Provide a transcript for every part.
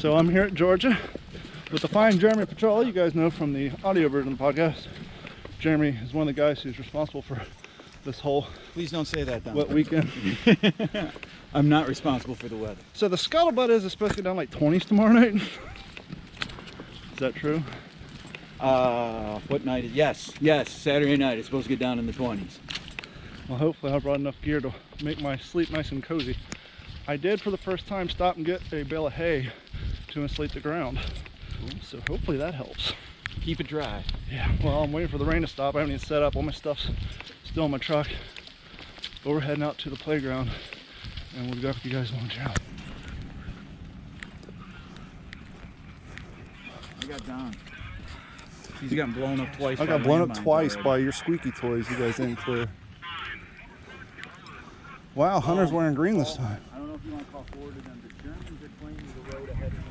So I'm here at Georgia with the fine Jeremy Petrella. You guys know from the audio version of the podcast. Jeremy is one of the guys who's responsible for this whole Please don't say that, wet weekend. I'm not responsible for the weather. So the scuttlebutt is supposed to get down like 20s tomorrow night. Is that true? What night is yes, Saturday night. It's supposed to get down in the 20s. Well, hopefully I brought enough gear to make my sleep nice and cozy. I did for the first time stop and get a bale of hay to insulate the ground. So hopefully that helps. Keep it dry. Yeah, well, I'm waiting for the rain to stop. I haven't even set up. All my stuff's still in my truck. But we're heading out to the playground and we'll be back with you guys when we're out. I got Don. He's gotten blown up twice. I got blown up twice by your squeaky toys you guys didn't clear. Wow, Hunter's wearing green this time. I don't know if you want to call forward to them. The Germans are claiming the road ahead of them.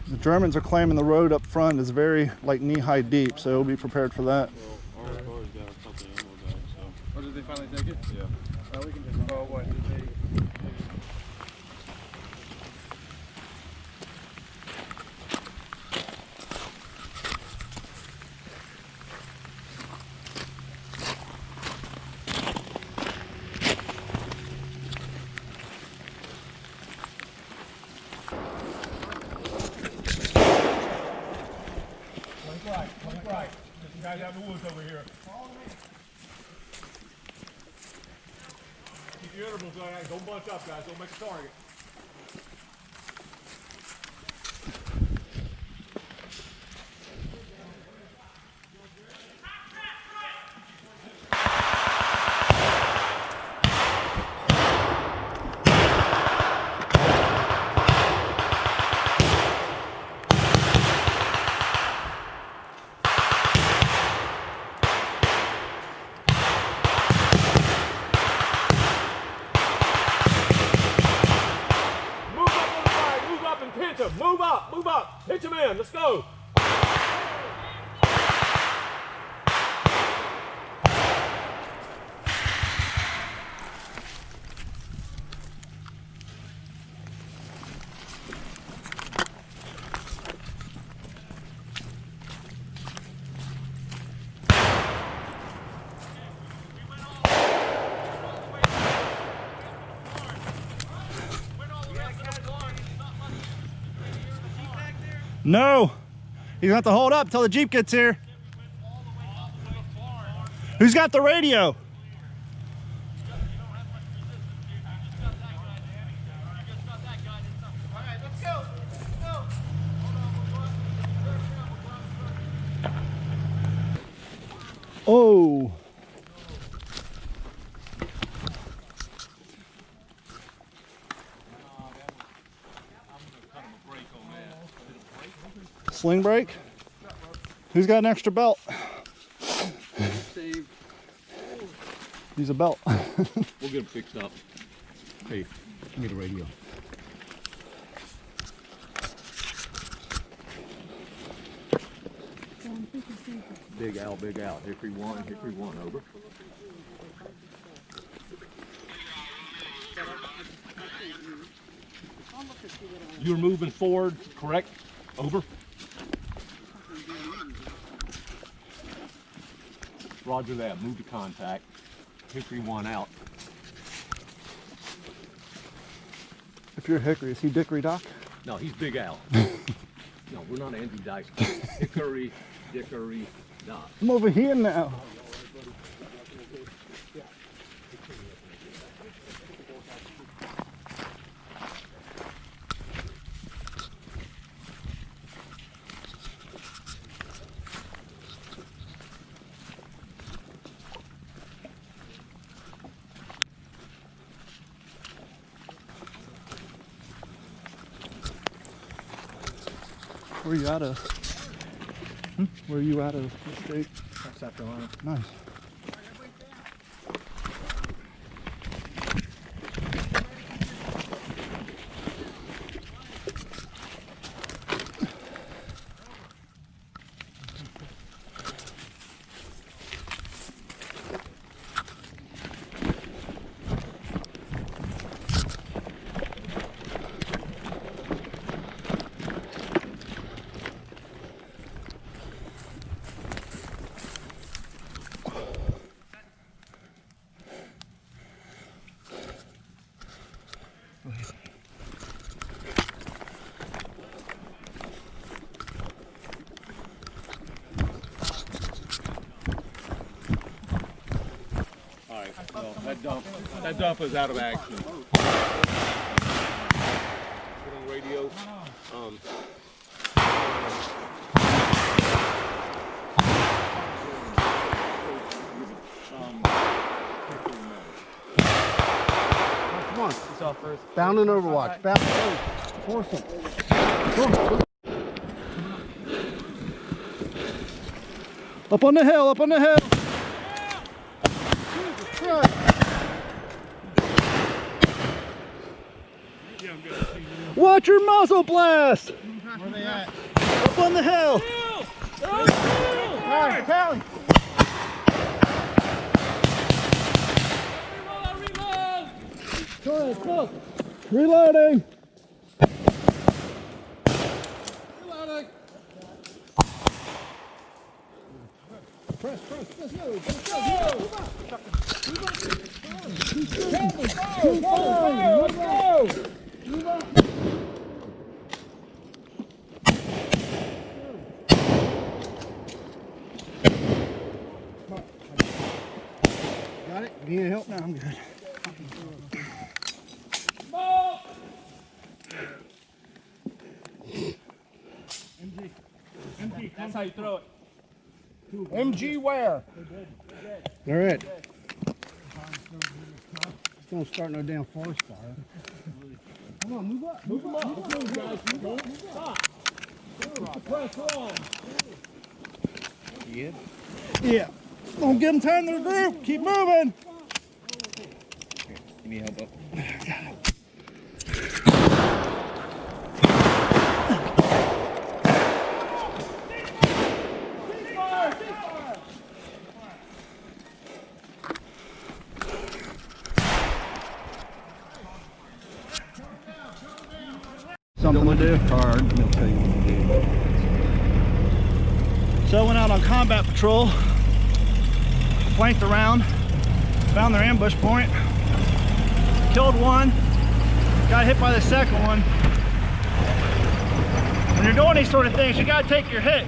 The Germans are claiming the road up front is very like knee-high deep, so we'll be prepared for that. Well, our car's got a couple of ammo bags, so. Oh, did they finally take it? Yeah. Oh, we can just, oh, what, did they? Right. There's some guys out in the woods over here. Keep your intervals like that. Don't bunch up, guys. Don't make a target. Move up, hit your man, let's go. No, you have to hold up till the Jeep gets here. Who's got the radio? Oh. Sling brake? Who's got an extra belt? Steve. Use a belt. We'll get him fixed up. Hey, give me the radio. Big Al, Big Al. Hickory 1, over. You're moving forward, correct? Over. Roger that. Move to contact. Hickory 1 out. If you're Hickory, is he Dickory Doc? No, he's Big Al. No, we're not Andy Dice. Hickory, Dickory, Doc. I'm over here now. Where are you out of? Where are you out of? What state? South Carolina. Nice. That dump is out of action. Put on the radio. Come on. It's off first. Bound and overwatch. Bound. Force him. Up on the hill, up on the hill. Watch your muzzle blast. Where they at? Up on the hill. Tally. Reloading. Press. Let's go. Got it? You need help? No, I'm good. MG, that's how you throw it. MG where? They're it. Don't start no damn forest fire. Come on, move up. Move guys. Move up. Stop. Press on. Yeah. Don't give them time to regroup. Keep moving. Give me a help up. Something to do. Hard. He'll tell you what to do. So I went out on combat patrol, flanked around, found their ambush point, killed one, got hit by the second one. When you're doing these sort of things, you gotta take your hit.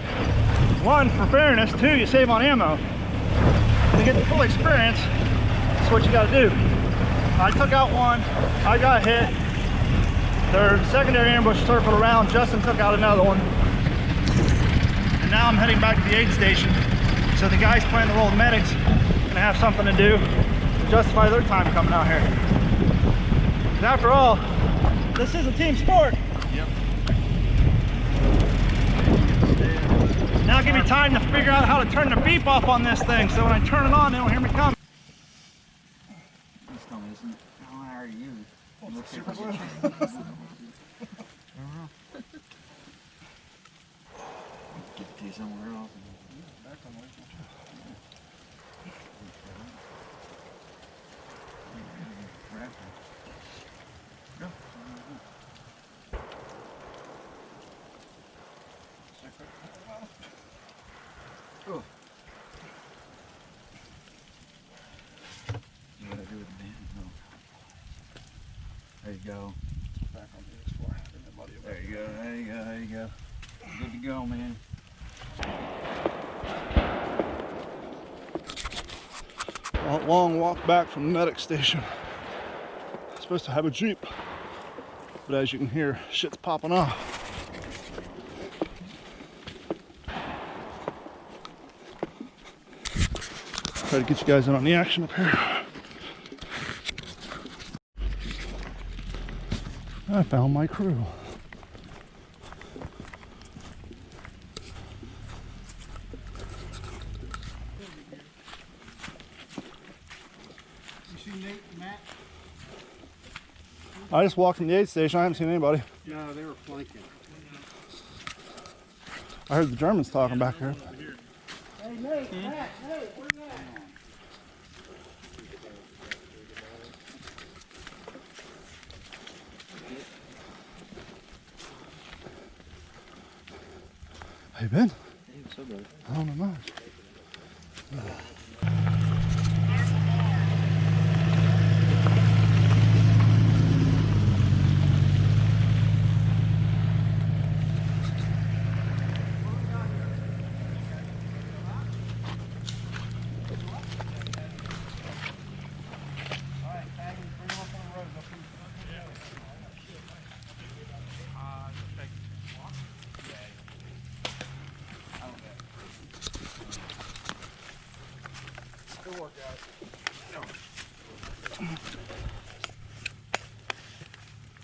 One, for fairness. Two, you save on ammo. To get the full experience, that's what you gotta do. I took out one, I got hit. Their secondary ambush circled around. Justin took out another one. And now I'm heading back to the aid station. So the guys playing the role of medics gonna have something to do to justify their time coming out here. And after all, this is a team sport. Yep. Now give me time to figure out how to turn the beep off on this thing, so when I turn it on, they don't hear me coming. This one isn't. How are you? Super blue. Get you somewhere else. Oh. You gotta do it, man. No. There you go. Back on the Explorer. There you go. There you go. There you go. Good to go, man. Long walk back from the medic station. Supposed to have a Jeep, but as you can hear, shit's popping off. Try to get you guys in on the action up here. I found my crew. You see Nate and Matt? I just walked from the aid station. I haven't seen anybody. No, they were flanking. I heard the Germans talking back here. Hey, Nate, Matt, where's that? How you been? Hey, what's up, brother? I don't know much.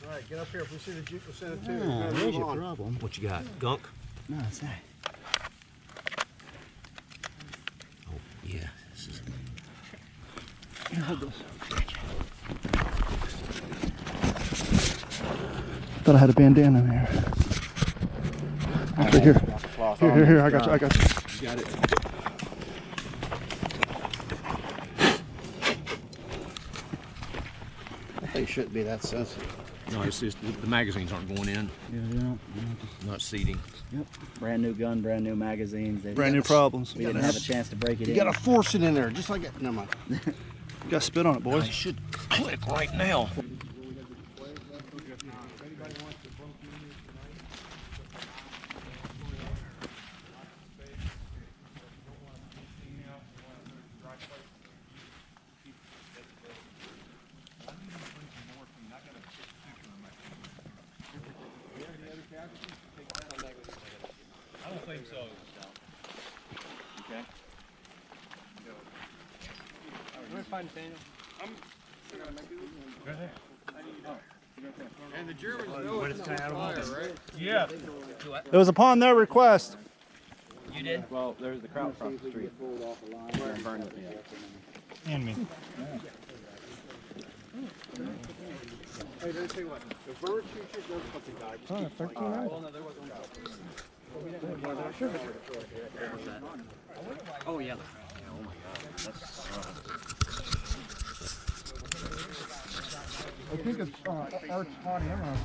All right, get up here. If we see the Jeep, we'll send it to you. Ah, We're there's gonna your move on. problem. What you got? Gunk? No, it's that. Oh, yeah. This is... Hold this. Thought I had a bandana in there. Actually, here. Here, I got you. You got it. They shouldn't be that sensitive. No, it's just the magazines aren't going in, not seating. Yep. Brand new gun, brand new magazines. They Brand new problems. We didn't have a chance to break it You in. gotta force it in there, just like it. Never mind. You got to spit on it, boys. It should click right now. I don't think so. And the Germans know it's on fire, right? Yeah. It was upon their request. You did? Well, there's the crowd across the street. And me. Hey, let me tell you what. The bird shooter does fucking die. Just keep fighting. Oh, yeah. I think it's Arch Hot Ammo.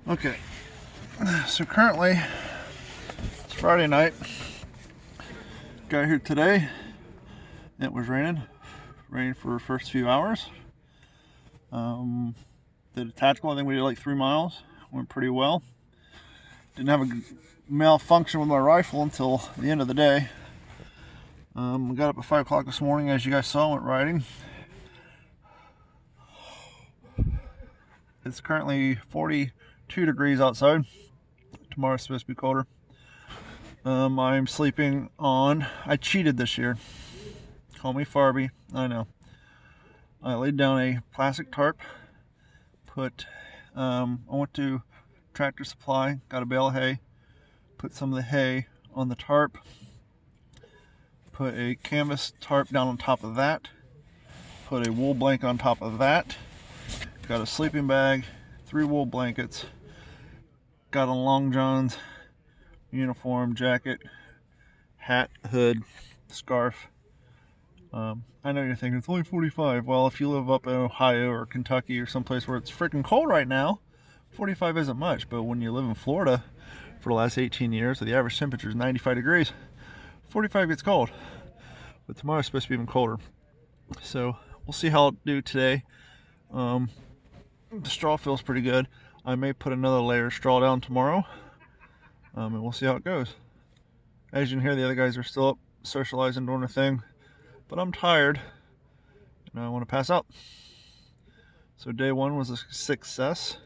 Okay, so currently it's Friday night. Got here today. It was raining for the first few hours. Did a tactical. I think we did like 3 miles. Went pretty well. Didn't have a malfunction with my rifle until the end of the day. Got up at 5 o'clock this morning, as you guys saw. Went riding. It's currently 42 degrees outside. Tomorrow's supposed to be colder. I'm sleeping on, I cheated this year. Call me Farby, I know. I laid down a plastic tarp, I went to Tractor Supply, got a bale of hay, put some of the hay on the tarp, put a canvas tarp down on top of that, put a wool blanket on top of that, got a sleeping bag, 3 wool blankets, got on long johns, uniform, jacket, hat, hood, scarf. I know you're thinking it's only 45. Well, if you live up in Ohio or Kentucky or someplace where it's freaking cold right now, 45 isn't much. But when you live in Florida for the last 18 years, the average temperature is 95 degrees. 45 gets cold. But tomorrow's supposed to be even colder. So we'll see how I'll do today. The straw feels pretty good. I may put another layer of straw down tomorrow. And we'll see how it goes. As you can hear, the other guys are still up socializing, doing their thing. But I'm tired and I want to pass out. So day 1 was a success.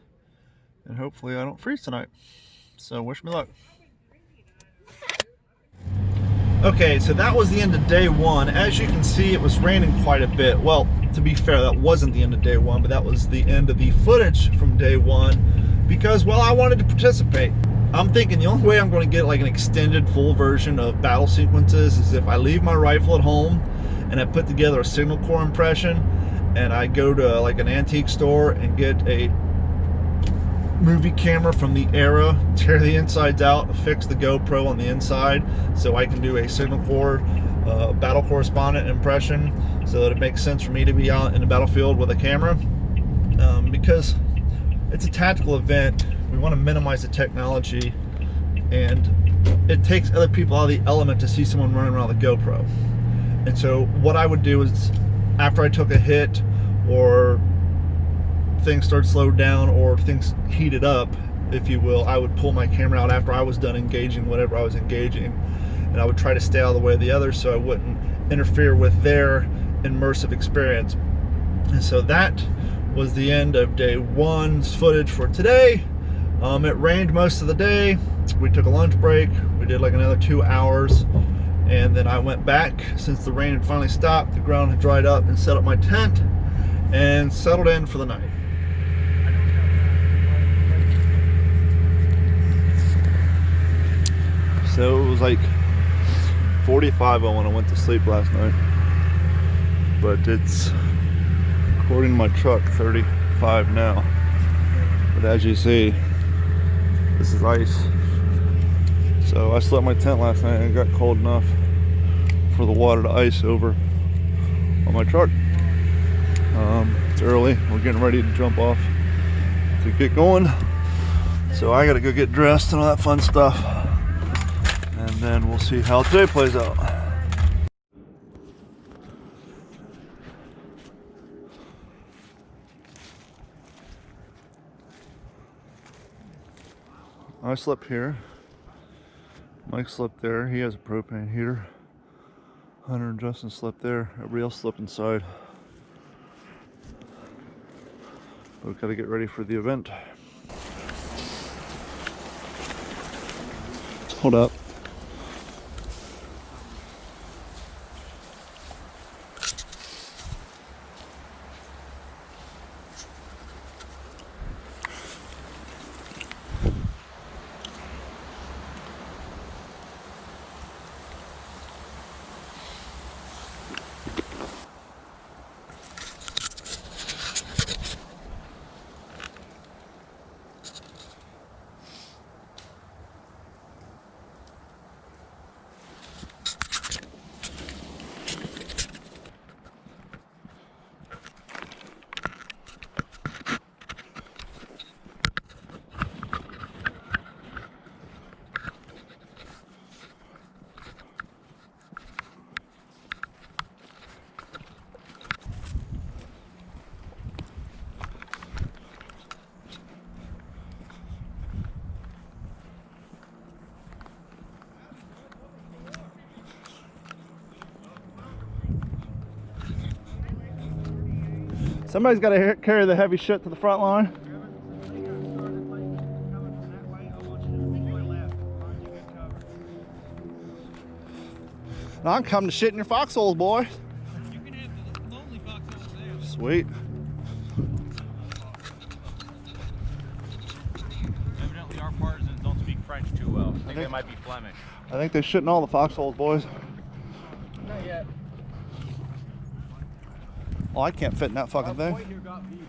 And hopefully I don't freeze tonight. So wish me luck. Okay, so that was the end of day 1. As you can see, it was raining quite a bit. Well, to be fair, that wasn't the end of day 1, but that was the end of the footage from day 1 because, well, I wanted to participate. I'm thinking the only way I'm going to get like an extended full version of battle sequences is if I leave my rifle at home and I put together a signal corps impression and I go to like an antique store and get a movie camera from the era, tear the insides out, fix the GoPro on the inside so I can do a signal corps battle correspondent impression so that it makes sense for me to be out in the battlefield with a camera, because it's a tactical event. We want to minimize the technology and it takes other people out of the element to see someone running around with a GoPro. And so what I would do is after I took a hit or things started slowed down or things heated up, if you will, I would pull my camera out after I was done engaging whatever I was engaging, and I would try to stay out of the way of the others so I wouldn't interfere with their immersive experience. And so that was the end of day one's footage for today. It rained most of the day. We took a lunch break. We did like another 2 hours, and then I went back since the rain had finally stopped. The ground had dried up, and set up my tent and settled in for the night. So it was like 45 when I went to sleep last night, but it's, according to my truck, 35 now. But as you see, this is ice. So I slept in my tent last night and it got cold enough for the water to ice over on my truck. It's early, we're getting ready to jump off to get going. So I gotta go get dressed and all that fun stuff. And then we'll see how today plays out. I slept here. Mike slept there. He has a propane heater. Hunter and Justin slept there. Everybody else slept inside. But we've got to get ready for the event. Hold up. Somebody's got to carry the heavy shit to the front line. I'm coming to shit in your foxholes, boy. You can have the lonely foxholes there. Sweet. Evidently our partisans don't speak French too well. I think they might be Flemish. I think they shit in all the foxholes, boys. Not yet. Oh, I can't fit in that fucking thing. Here got VD.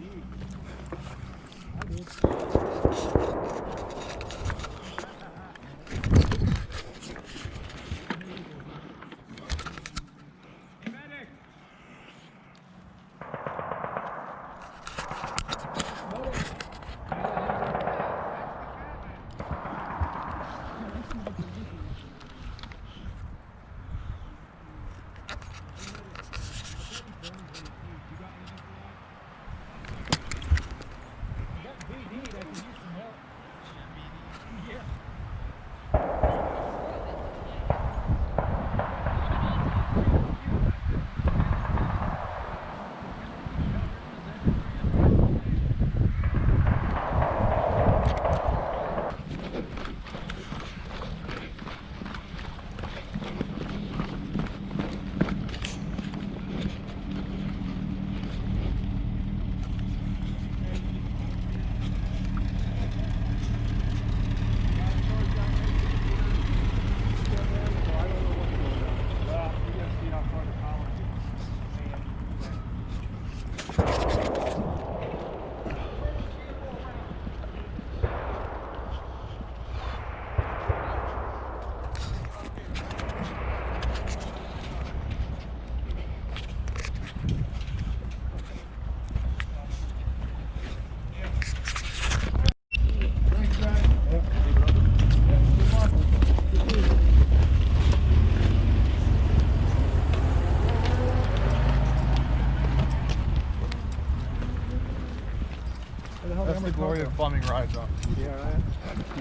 That's the glory of bumming rides on.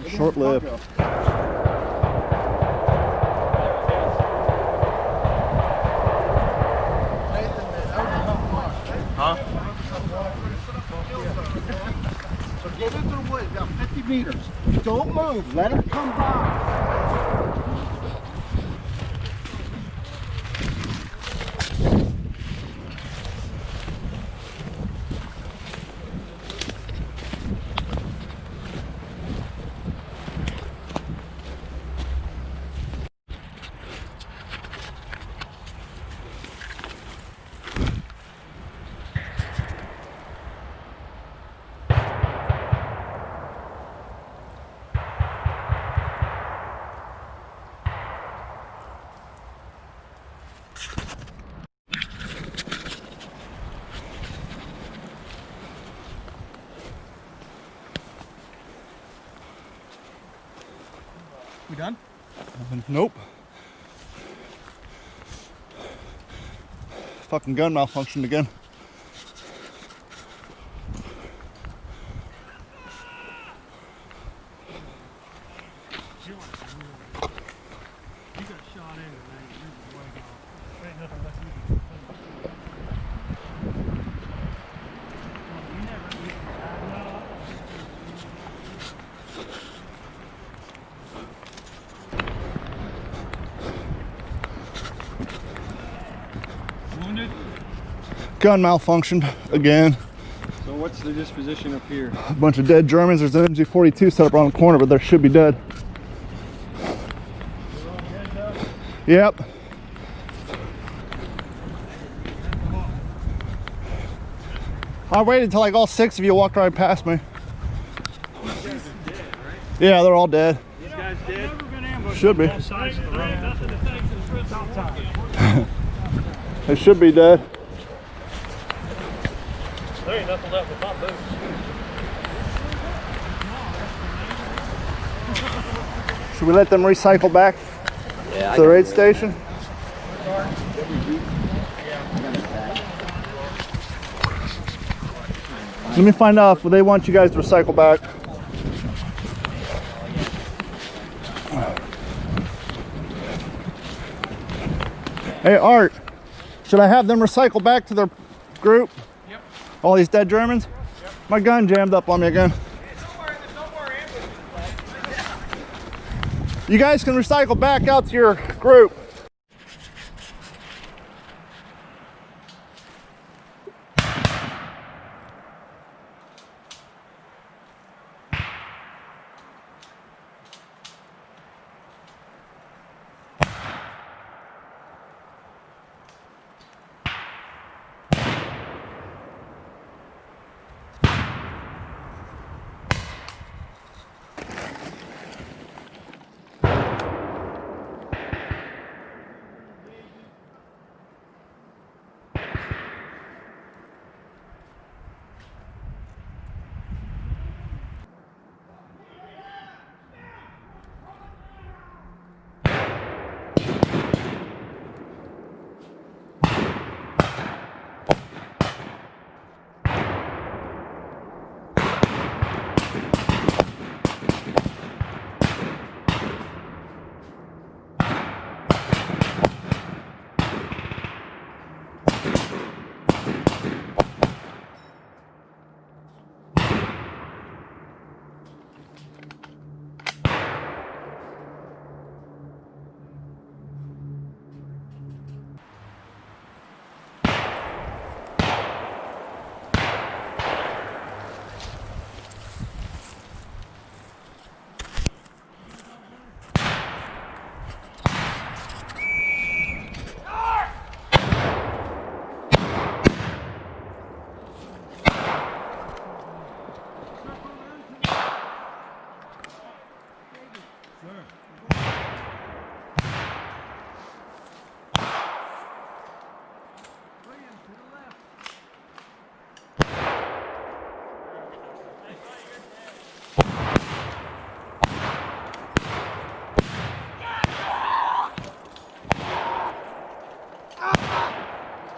Short-lived. Huh? So get into the woods, about 50 meters. Don't move, let her come by. We done? Nope. Fucking gun malfunctioned again. You got shot in and then you just went off. Ain't nothing left you can do. Wounded? Gun malfunctioned again. So what's the disposition up here? A bunch of dead Germans. There's an MG42 set up around the corner, but they should be dead. Yep. I waited until like all 6 of you walked right past me. Yeah, they're all dead. These guys dead? Should be. Both sides of the road. They should be dead. There ain't nothing left with my boots. Should we let them recycle back to the raid station? Let me find out if they want you guys to recycle back. Hey, Art, should I have them recycle back to their group? Yep. All these dead Germans? Yep. My gun jammed up on me again. You guys can recycle back out to your group.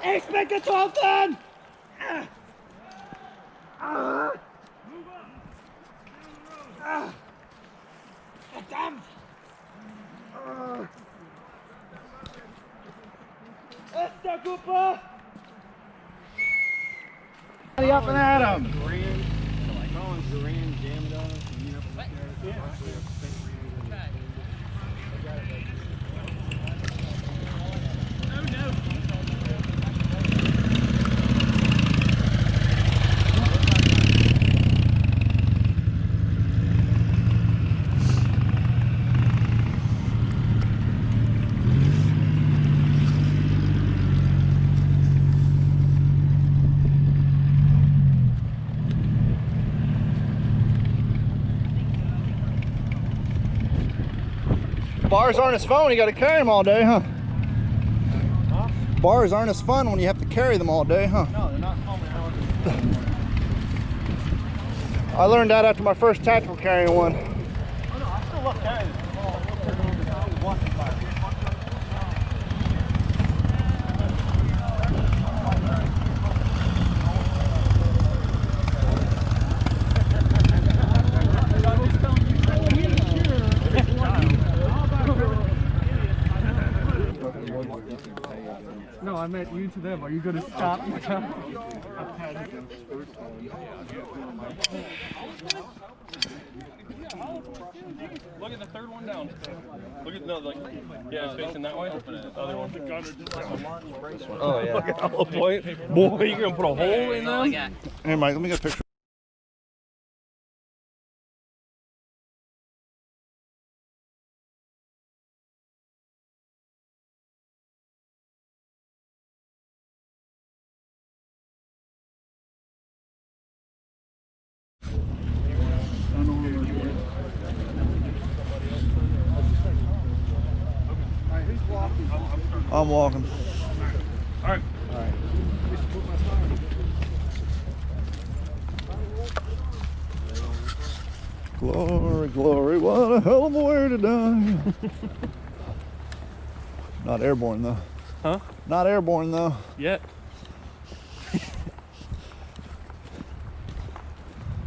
Ich bin getroffen! Move Up and at him. Bars aren't as fun when you got to carry them all day, huh? Bars aren't as fun when you have to carry them all day, huh? No, they're not fun. I learned that after my first tactical carrying one. Oh no, I still love carrying them. No, I meant you to them. Are you going to stop? Look at the third one down. Look at, no, like, yeah, it's facing that way. Other one. Oh, yeah. Look at hollow point. Boy, you're going to put a hole in them? Hey, Mike, let me get a picture. I'm walking. All right. Glory, glory, what a hell of a way to die. Not airborne though. Huh? Not airborne though. Yet.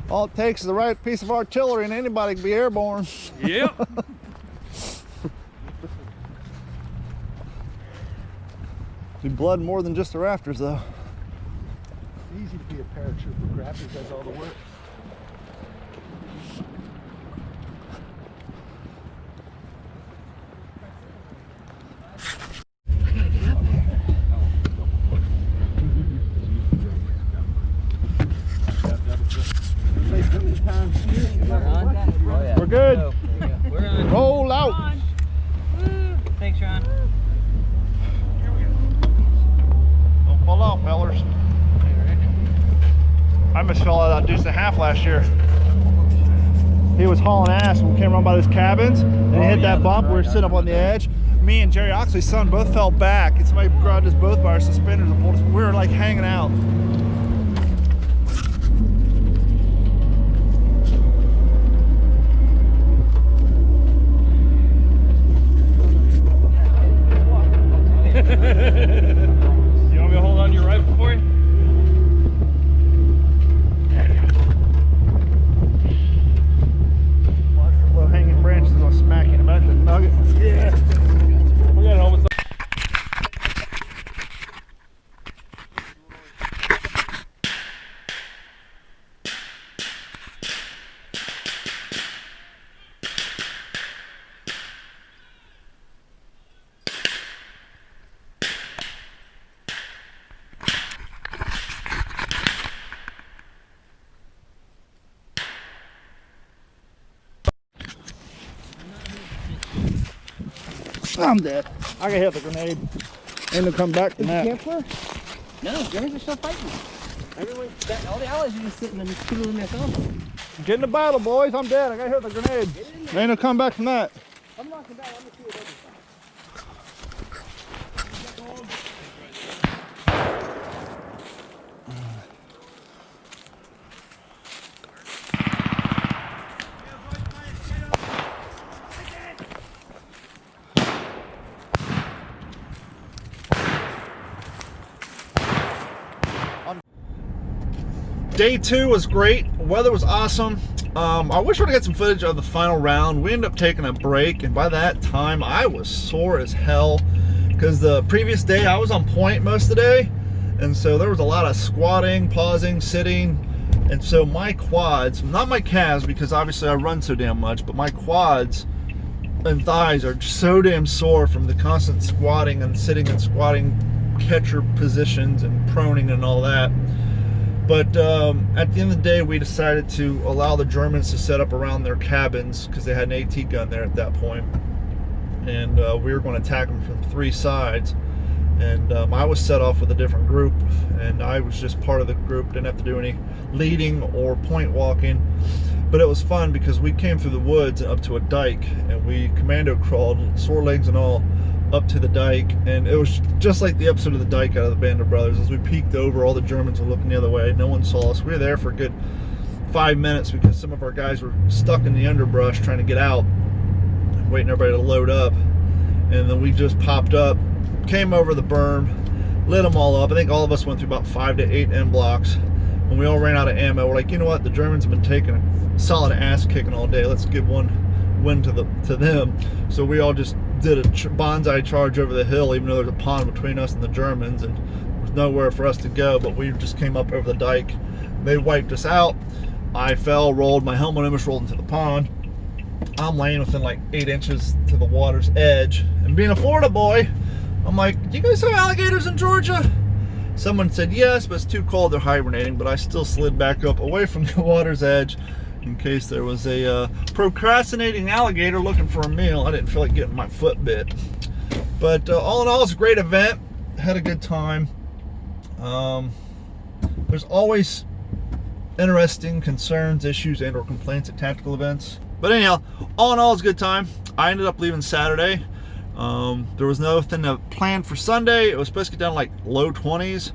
All it takes is the right piece of artillery and anybody can be airborne. Yep. Be blood more than just the rafters though. It's easy to be a paratrooper. Crafty does all the work. We're good. We're on. Roll out. Thanks, Ron. Don't fall off, fellers. I almost fell out of that deuce and a half last year. He was hauling ass when we came around by those cabins and he hit that bump. We were sitting up on the edge. Me and Jerry Oxley's son both fell back and somebody grabbed us both by our suspenders and pulled us. We were like hanging out. You want me to hold on to your rifle for you? Watch the low hanging branches gonna smack you in the back of the nugget. Yeah. We got home with I'm dead. I got hit with a grenade. Ain't no come back from that. No, Germans are still fighting. All the allies are just sitting and twiddling their thumbs. Get in the battle, boys. I'm dead. I got hit with a grenade. Ain't no come back from that. I'm knocking down. Let me see what it is. Day 2 was great. Weather was awesome. I wish I would have got some footage of the final round. We ended up taking a break, and by that time I was sore as hell because because the previous day I was on point most of the day, and so there was a lot of squatting, pausing, sitting, and so my quads, not my calves because obviously I run so damn much, but my quads and thighs are so damn sore from the constant squatting and sitting and squatting catcher positions and proning and all that. But at the end of the day, we decided to allow the Germans to set up around their cabins because they had an AT gun there at that point, and we were going to attack them from 3 sides. And I was set off with a different group, and I was just part of the group, didn't have to do any leading or point walking. But it was fun because we came through the woods and up to a dike, and we commando crawled, sore legs and all, up to the dike. And it was just like the episode of The Dike out of the Band of Brothers. As we peeked over, all the Germans were looking the other way. No one saw us. We were there for a good 5 minutes because some of our guys were stuck in the underbrush trying to get out, waiting everybody to load up. And then we just popped up, came over the berm, lit them all up. I think all of us went through about 5 to 8 end blocks. When we all ran out of ammo, we're like, you know what? The Germans have been taking a solid ass kicking all day. Let's give one win to them. So we all just did a bonsai charge over the hill, even though there's a pond between us and the Germans, and there's nowhere for us to go. But we just came up over the dike. They wiped us out. I fell, rolled, my helmet almost rolled into the pond. I'm laying within like 8 inches to the water's edge, and being a Florida boy, I'm like, do you guys have alligators in Georgia? Someone said yes, but it's too cold, they're hibernating. But I still slid back up away from the water's edge in case there was a procrastinating alligator looking for a meal. I didn't feel like getting my foot bit. But all in all, it's a great event. Had a good time. There's always interesting concerns, issues, and or complaints at tactical events. But anyhow, all in all, it's a good time. I ended up leaving Saturday. There was nothing planned for Sunday. It was supposed to get down to like low 20s,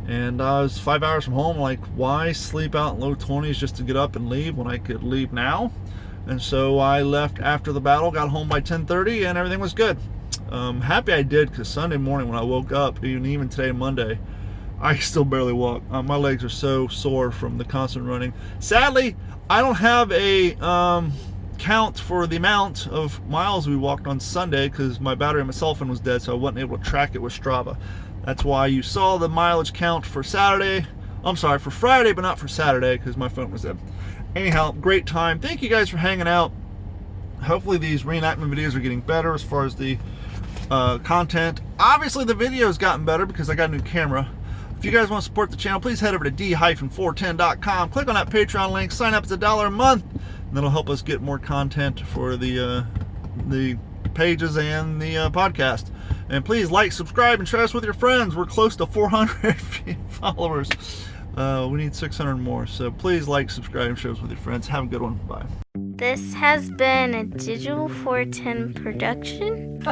and I was 5 hours from home. Like, why sleep out in low 20s just to get up and leave when I could leave now? And so I left after the battle, got home by 10:30, and everything was good. Happy I did, because Sunday morning when I woke up, even today, Monday, I still barely walk. My legs are so sore from the constant running. Sadly, I don't have a count for the amount of miles we walked on Sunday because my battery on my cell phone was dead, so I wasn't able to track it with Strava. That's why you saw the mileage count for Saturday. I'm sorry, for Friday, but not for Saturday because my phone was dead. Anyhow, great time. Thank you guys for hanging out. Hopefully these reenactment videos are getting better as far as the content. Obviously the video's gotten better because I got a new camera. If you guys want to support the channel, please head over to d-410.com. Click on that Patreon link. Sign up. It's $1 a month. And that'll help us get more content for the pages and the podcast. And please like, subscribe, and share us with your friends. We're close to 400 followers. We need 600 more. So please like, subscribe, and share us with your friends. Have a good one. Bye. This has been a Digital 410 production.